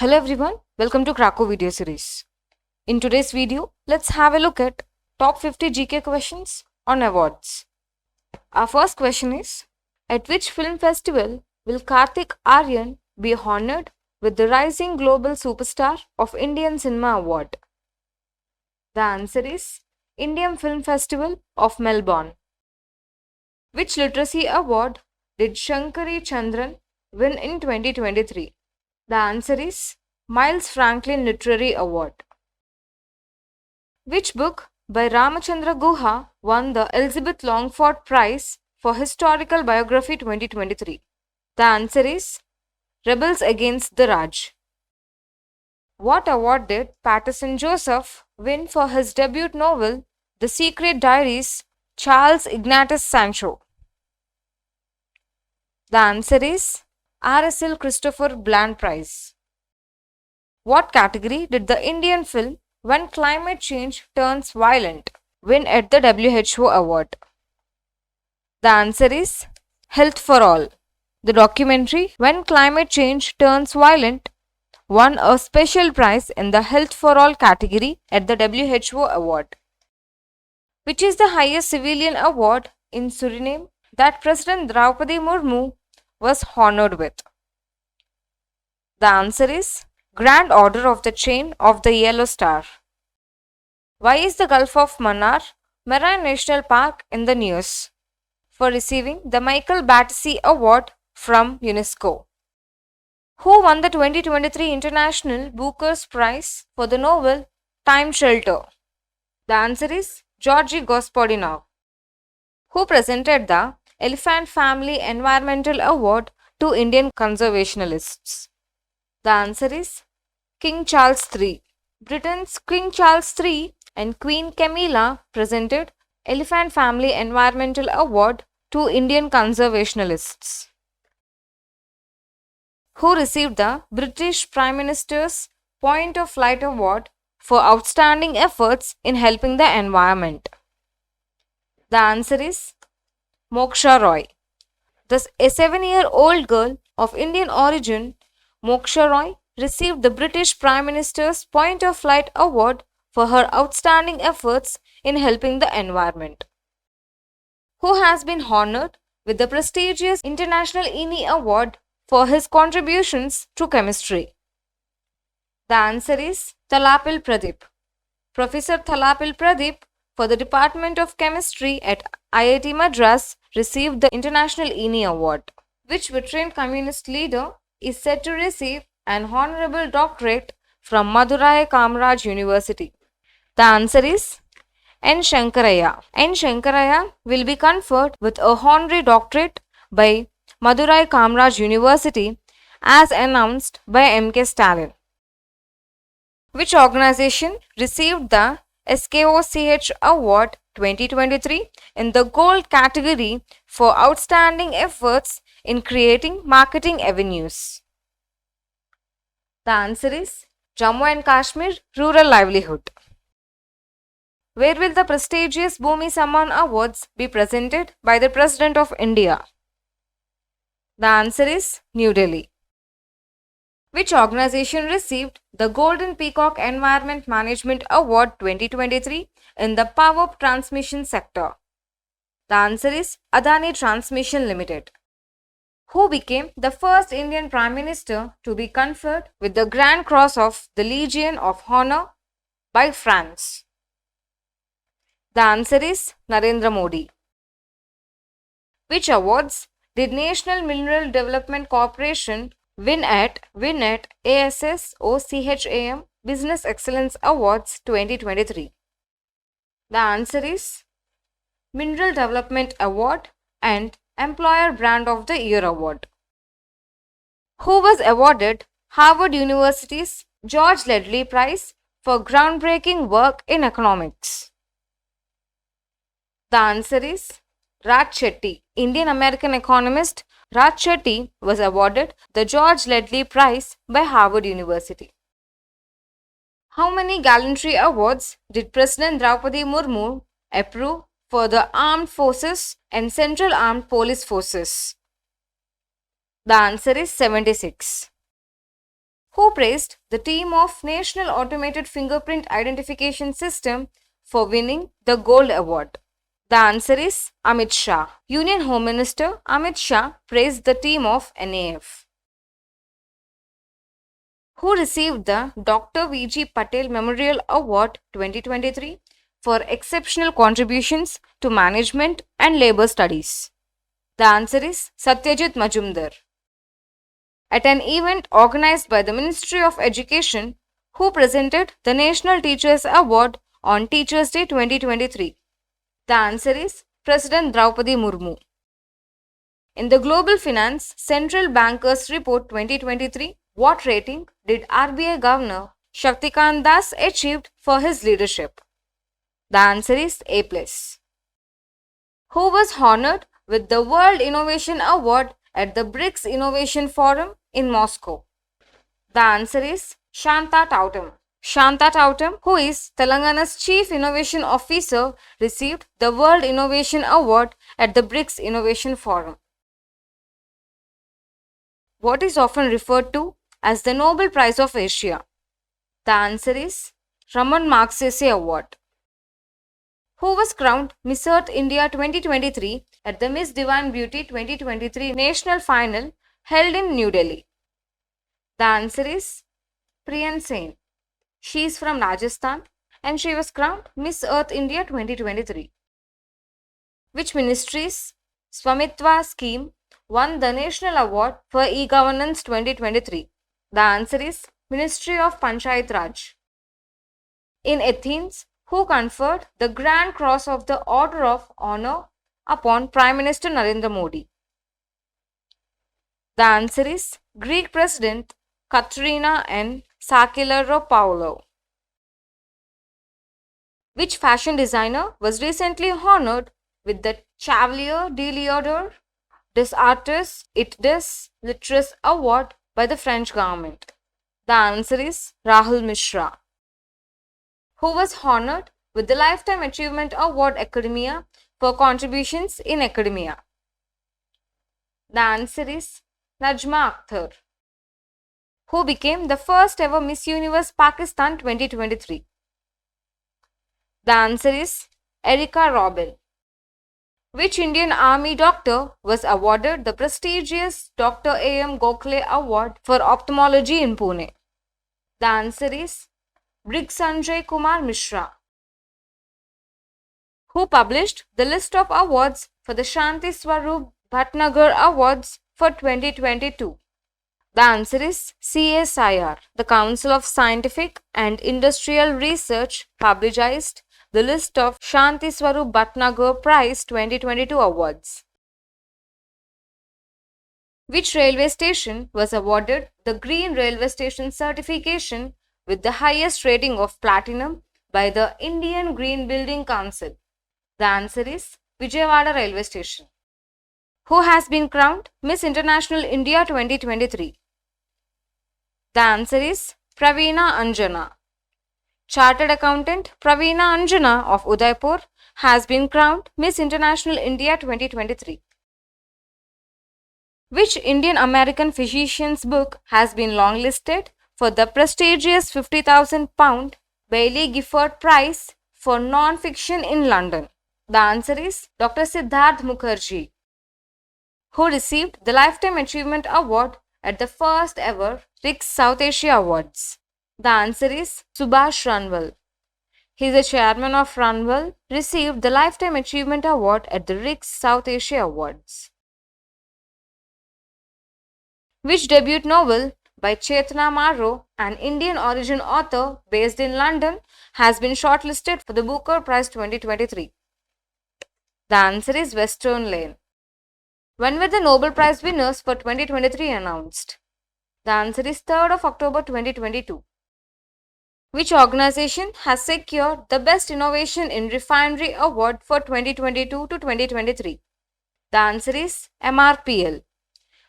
Hello everyone, welcome to Cracku video series. In today's video, let's have a look at top 50 GK questions on awards. Our first question is, at which film festival will Karthik Aryan be honored with the Rising Global Superstar of Indian Cinema Award? The answer is Indian Film Festival of Melbourne. Which literacy award did Shankari Chandran win in 2023? The answer is Miles Franklin Literary Award. Which book by Ramachandra Guha won the Elizabeth Longford Prize for Historical Biography 2023? The answer is Rebels Against the Raj. What award did Patterson Joseph win for his debut novel, The Secret Diaries, Charles Ignatius Sancho? The answer is RSL Christopher Bland Prize. What category did the Indian film When Climate Change Turns Violent win at the WHO Award? The answer is Health for All. The documentary When Climate Change Turns Violent won a special prize in the Health for All category at the WHO Award. Which is the highest civilian award in Suriname that President Draupadi Murmu was honored with? The answer is Grand Order of the Chain of the Yellow Star. Why is the Gulf of Mannar Marine National Park in the news? For receiving the Michael Battersea Award from UNESCO. Who won the 2023 International Booker's Prize for the novel Time Shelter? The answer is Georgy Gospodinov. Who presented the Elephant Family Environmental Award to Indian conservationists? The answer is King Charles III. Britain's King Charles III and Queen Camilla presented Elephant Family Environmental Award to Indian conservationists. Who received the British Prime Minister's Point of Light Award for outstanding efforts in helping the environment? The answer is Moksha Roy. Thus, a 7-year-old girl of Indian origin, Moksha Roy, received the British Prime Minister's Point of Light Award for her outstanding efforts in helping the environment. Who has been honored with the prestigious International INI Award for his contributions to chemistry? The answer is Thalapil Pradeep. Professor Thalapil Pradeep for the Department of Chemistry at IIT Madras received the International INI Award. Which veteran communist leader is said to receive an honorable doctorate from Madurai Kamaraj University? The answer is N. Shankaraya. N. Shankaraya will be conferred with a honorary doctorate by Madurai Kamaraj University as announced by M.K. Stalin. Which organization received the SKOCH Award 2023 in the Gold category for outstanding efforts in creating marketing avenues? The answer is Jammu and Kashmir Rural Livelihood. Where will the prestigious Bhumi Samman Awards be presented by the President of India? The answer is New Delhi. Which organization received the Golden Peacock Environment Management Award 2023 in the power transmission sector? The answer is Adani Transmission Limited. Who became the first Indian Prime Minister to be conferred with the Grand Cross of the Legion of Honor by France? The answer is Narendra Modi. Which awards did National Mineral Development Corporation win at ASSOCHAM Business Excellence Awards 2023? The answer is Mineral Development Award and Employer Brand of the Year Award. Who was awarded Harvard University's George Ledley Prize for groundbreaking work in economics? The answer is Raj Chetty. Indian American economist Raj Chetty was awarded the George Ledley Prize by Harvard University. How many gallantry awards did President Draupadi Murmu approve for the Armed Forces and Central Armed Police Forces? The answer is 76. Who praised the team of National Automated Fingerprint Identification System for winning the Gold Award? The answer is Amit Shah. Union Home Minister Amit Shah praised the team of NAF. Who received the Dr. V.G. Patel Memorial Award 2023 for exceptional contributions to management and labor studies? The answer is Satyajit Majumdar. At an event organized by the Ministry of Education, who presented the National Teachers Award on Teachers' Day 2023? The answer is President Draupadi Murmu. In the Global Finance Central Bankers Report 2023, what rating did RBI Governor Shaktikant Das achieve for his leadership? The answer is A+. Who was honored with the World Innovation Award at the BRICS Innovation Forum in Moscow? The answer is Shanta Tautam. Shanta Tautam, who is Telangana's Chief Innovation Officer, received the World Innovation Award at the BRICS Innovation Forum. What is often referred to as the Nobel Prize of Asia? The answer is Raman Magsaysay Award. Who was crowned Miss Earth India 2023 at the Miss Divine Beauty 2023 National Final held in New Delhi? The answer is Priyan Sen. She is from Rajasthan and she was crowned Miss Earth India 2023. Which ministry's Swamitva scheme won the National Award for E-Governance 2023? The answer is Ministry of Panchayat Raj. In Athens, who conferred the Grand Cross of the Order of Honor upon Prime Minister Narendra Modi? The answer is Greek President Katerina and Sakellaropoulos. Which fashion designer was recently honored with the Chevalier de l'Ordre des Arts et des Lettres Award by the French government? The answer is Rahul Mishra. Who was honored with the Lifetime Achievement Award Academia for contributions in academia? The answer is Najma Akhtar. Who became the first ever Miss Universe Pakistan 2023? The answer is Erica Robin. Which Indian Army doctor was awarded the prestigious Dr. A.M. Gokhale Award for Ophthalmology in Pune? The answer is Brig Sanjay Kumar Mishra. Who published the list of awards for the Shanti Swarup Bhatnagar Awards for 2022? The answer is CSIR. The Council of Scientific and Industrial Research publicized the list of Shanti Swarup Bhatnagar Prize 2022 awards. Which railway station was awarded the Green Railway Station certification with the highest rating of Platinum by the Indian Green Building Council? The answer is Vijayawada Railway Station. Who has been crowned Miss International India 2023? The answer is Praveena Anjana. Chartered Accountant Praveena Anjana of Udaipur has been crowned Miss International India 2023. Which Indian American physician's book has been longlisted for the prestigious £50,000 Baillie Gifford Prize for Non-Fiction in London? The answer is Dr. Siddharth Mukherjee. Who received the Lifetime Achievement Award at the first ever RICS South Asia Awards? The answer is Subhash Ranwal. He is the chairman of Ranwal, received the Lifetime Achievement Award at the RICS South Asia Awards. Which debut novel by Chetna Marro, an Indian origin author based in London, has been shortlisted for the Booker Prize 2023? The answer is Western Lane. When were the Nobel Prize winners for 2023 announced? The answer is 3rd of October 2022. Which organization has secured the Best Innovation in Refinery Award for 2022 to 2023? The answer is MRPL.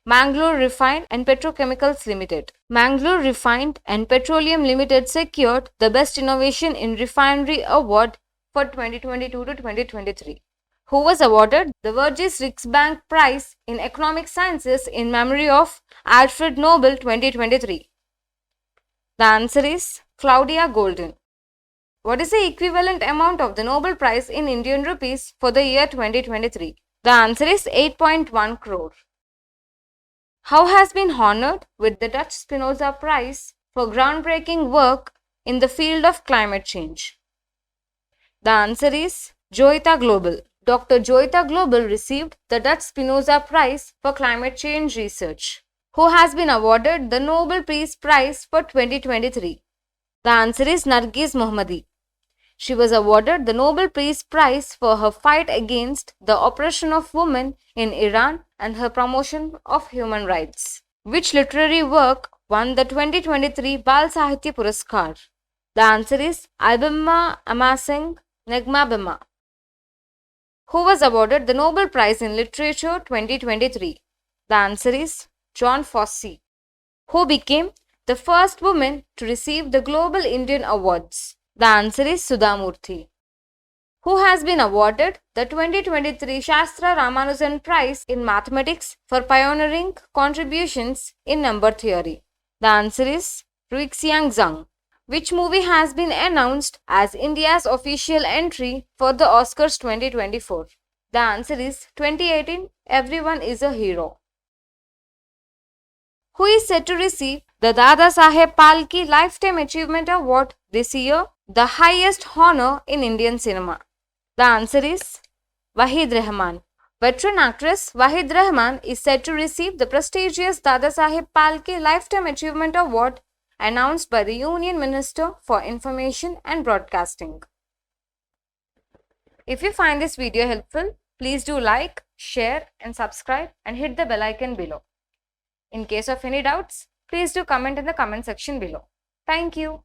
Mangalore Refined and Petrochemicals Limited. Mangalore Refined and Petroleum Limited secured the Best Innovation in Refinery Award for 2022 to 2023. Who was awarded the Vergis Riksbank Prize in Economic Sciences in memory of Alfred Nobel 2023? The answer is Claudia Golden. What is the equivalent amount of the Nobel Prize in Indian rupees for the year 2023? The answer is 8.1 crore. How has been honored with the Dutch Spinoza Prize for groundbreaking work in the field of climate change? The answer is Joita Global. Dr. Joita Global received the Dutch Spinoza Prize for climate change research. Who has been awarded the Nobel Peace Prize for 2023? The answer is Nargis Mohammadi. She was awarded the Nobel Peace Prize for her fight against the oppression of women in Iran and her promotion of human rights. Which literary work won the 2023 Bal Sahitya Puraskar? The answer is Albima Amasing Negma Bima. Who was awarded the Nobel Prize in Literature 2023? The answer is John Fosse. Who became the first woman to receive the Global Indian Awards? The answer is Sudha Murthy. Who has been awarded the 2023 Shastra Ramanujan Prize in Mathematics for pioneering contributions in number theory? The answer is Ruixiang Zhang. Which movie has been announced as India's official entry for the Oscars 2024? The answer is 2018 Everyone is a Hero. Who is set to receive the Dada Saheb Phalke Lifetime Achievement Award this year, the highest honor in Indian cinema? The answer is Wahid Rahman. Veteran actress Wahid Rahman is set to receive the prestigious Dada Saheb Phalke Lifetime Achievement Award announced by the Union Minister for Information and Broadcasting. If you find this video helpful, please do like, share and subscribe and hit the bell icon below. In case of any doubts, please do comment in the comment section below. Thank you.